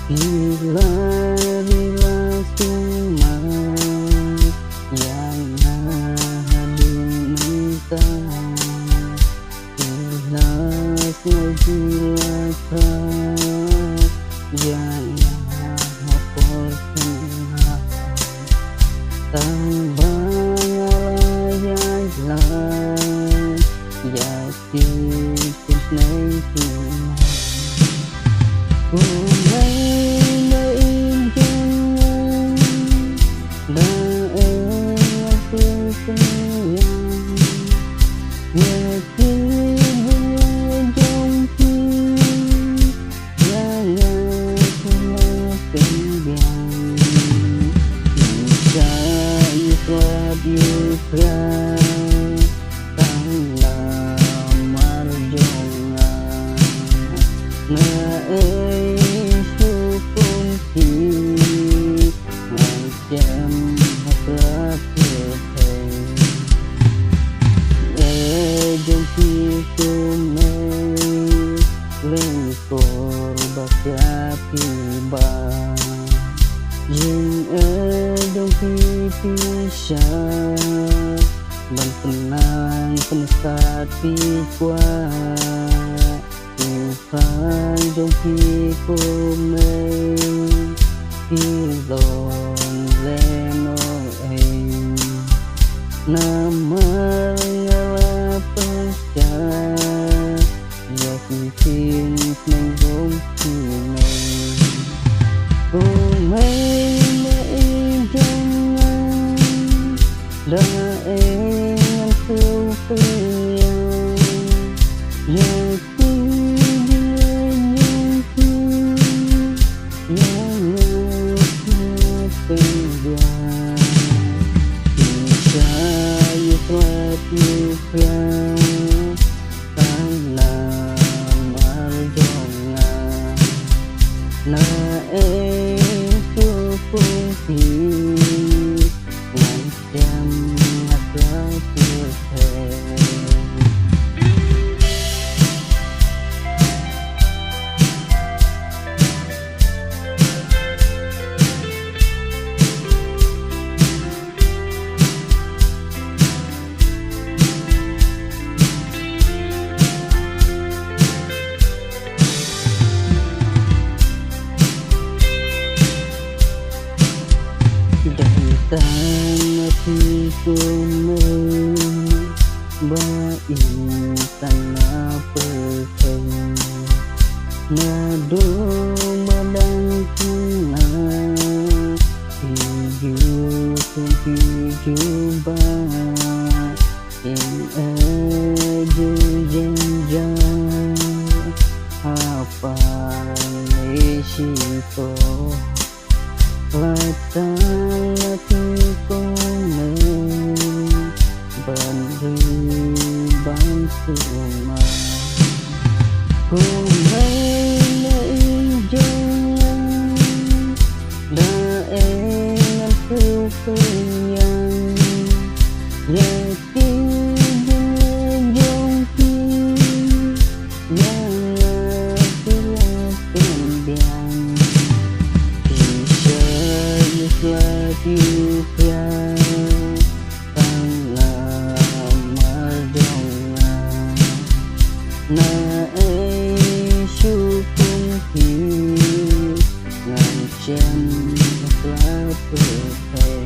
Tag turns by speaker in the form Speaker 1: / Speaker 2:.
Speaker 1: Bila cuma yang hadir mentah Ilas ngajilatan yang hapol senang Tambang alayaylan yakin kisnay tunay Kung may maintindihan dahil ako'y sayang yakin binayang yang aku lapimbiang Bisa islap yukran tanda marjongan Naay syukong ki Macam haklap ketay Jom ki kumay Lengkor bakapi ba Jing jom ki pisah Dan penang penesat pikuat Tuhan jom ki kumay Ilon leno Nama ngala pesah Yakin neng jom ki may Kumay maijangan Daeng supayang Yakin dinayangku Yang aku pegang Bisa yuklat yukran Tanah marjongan Naeng supung ki Macam haklap ketay Datang hatiku baik tanah pekan Nado madang kuna Hiju hiju ba Yang aju jenjang Apa lesiko Latang hatiku Beriban suma Kumay maijangan Daeng supayang Yakin binayang ki Yang aku lapimbiang Bisa yuklat yukran Tanah marjongan Naay syukong ki Ngacam haklap ketay